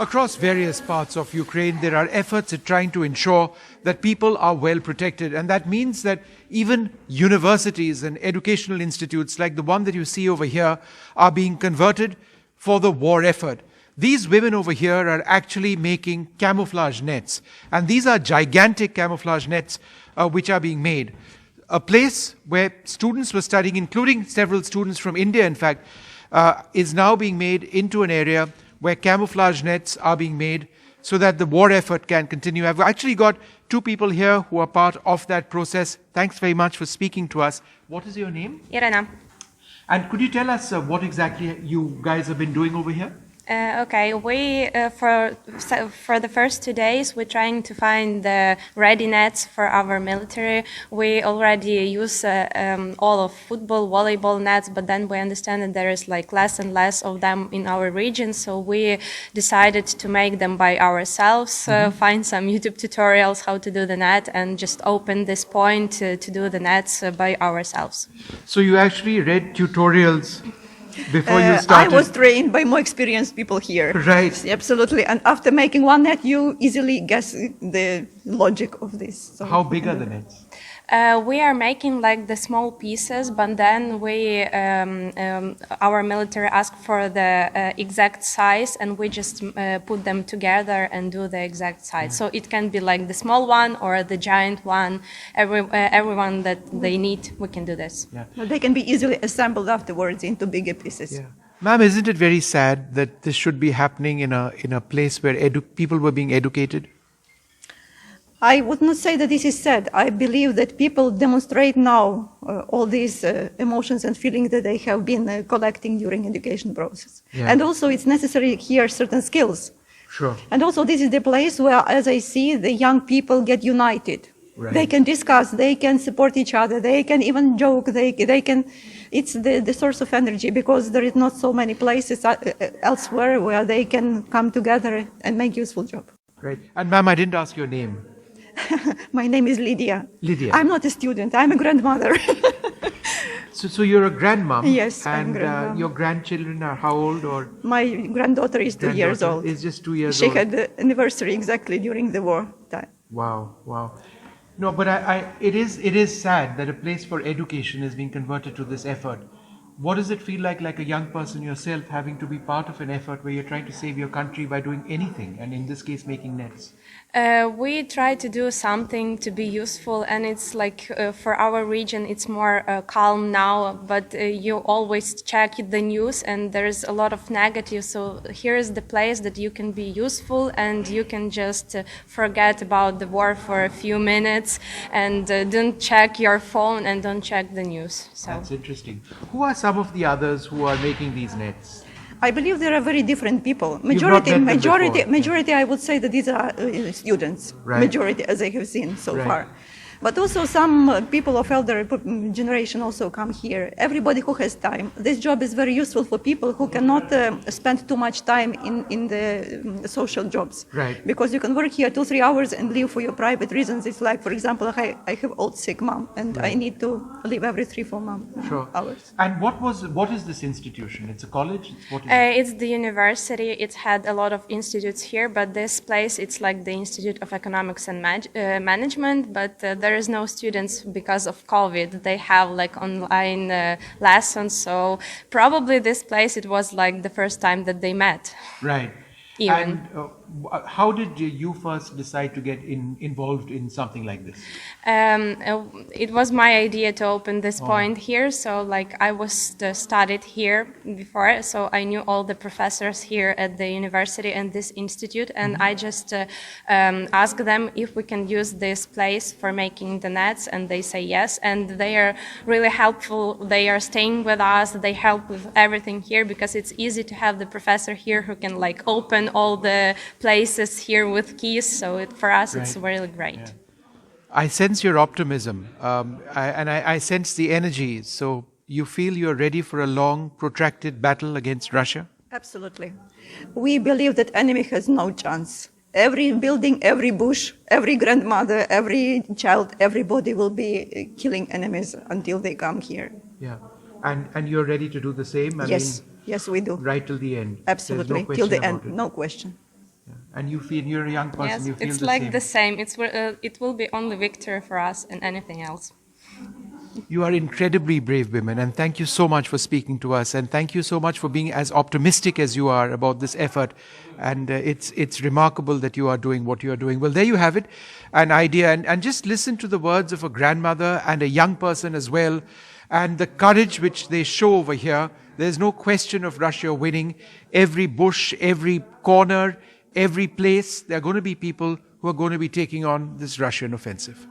Across various parts of Ukraine, there are efforts at trying to ensure that people are well protected. And that means that even universities and educational institutes like the one that you see over here are being converted for the war effort. These women over here are actually making camouflage nets. And these are gigantic camouflage nets which are being made. A place where students were studying, including several students from India, in fact, is now being made into an area where camouflage nets are being made so that the war effort can continue. I've actually got two people here who are part of that process. Thanks very much for speaking to us. What is your name? Irena. And could you tell us what exactly you guys have been doing over here? Okay, we for the first 2 days we're trying to find the ready nets for our military. We already use all of football, volleyball nets, but then we understand that there is like less and less of them in our region. So we decided to make them by ourselves, find some YouTube tutorials how to do the net, and just open this point to do the nets by ourselves. So you actually read tutorials before you started? I was trained by more experienced people here. Right. Absolutely. And after making one net, you easily guess the logic of this. So, how big are the nets? We are making like the small pieces, but then we, our military asked for the exact size, and we just put them together and do the exact size. So it can be like the small one or the giant one. Everyone that they need, we can do this. Yeah. They can be easily assembled afterwards into bigger pieces. Yeah. Ma'am, isn't it very sad that this should be happening in a place where people were being educated? I would not say that this is sad. I believe that people demonstrate now all these emotions and feelings that they have been collecting during education process. Yeah. And also it's necessary here certain skills. Sure. And also this is the place where, as I see, the young people get united. Right. They can discuss, they can support each other, they can even joke, they can, it's the source of energy, because there is not so many places elsewhere where they can come together and make useful job. Right. And ma'am, I didn't ask your name. My name is Lydia. Lydia. I'm not a student, I'm a grandmother. So you're a grandmom? Yes, I'm and grandmom. Your grandchildren are how old? Or My granddaughter is 2 years old. Is just 2 years She old. had the anniversary exactly during the war time. Wow, wow. No, but it is sad that a place for education is being converted to this effort. What does it feel like a young person yourself, having to be part of an effort where you're trying to save your country by doing anything, and in this case making nets? We try to do something to be useful, and it's like for our region it's more calm now, but you always check the news and there's a lot of negative, so here is the place that you can be useful and you can just forget about the war for a few minutes and don't check your phone and don't check the news. So that's interesting. Who are some of the others who are making these nets? I believe there are very different people. Not met them before. Majority, I would say that these are students. Right. Majority, as I have seen so Right. far. But also some people of elder generation also come here. Everybody who has time. This job is very useful for people who cannot spend too much time in the social jobs. Right. Because you can work here 2-3 hours and leave for your private reasons. It's like, for example, I have old sick mom, and I need to leave every 3-4 Sure. hours. And what is this institution? It's a college? What is it? it's the university. It had a lot of institutes here, but this place, it's like the Institute of Economics and Management, but there is no students because of COVID. They have like online lessons, so probably this place, it was like the first time that they met. Right. Even. And how did you first decide to get involved in something like this? It was my idea to open this point here. So like I was studied here before, so I knew all the professors here at the university and this institute, and I just asked them if we can use this place for making the nets, and they say yes, and they are really helpful. They are staying with us. They help with everything here because it's easy to have the professor here who can like open all the places here with keys, so for us it's really great. Yeah. I sense your optimism, and I sense the energy. So you feel you're ready for a long, protracted battle against Russia? Absolutely. We believe that enemy has no chance. Every building, every bush, every grandmother, every child, everybody will be killing enemies until they come here. Yeah. And you're ready to do the same? Yes, we do. Right till the end? Absolutely, There's no till the question end, about it. no question. And you feel, you're a young person, Yes, you feel it's the like same. the same. It will be only victory for us and anything else. You are incredibly brave women, and thank you so much for speaking to us, and thank you so much for being as optimistic as you are about this effort. And it's remarkable that you are doing what you are doing. Well, there you have it, an idea, and just listen to the words of a grandmother and a young person as well, and the courage which they show over here. There's no question of Russia winning. Every bush, every corner, every place, there are going to be people who are going to be taking on this Russian offensive.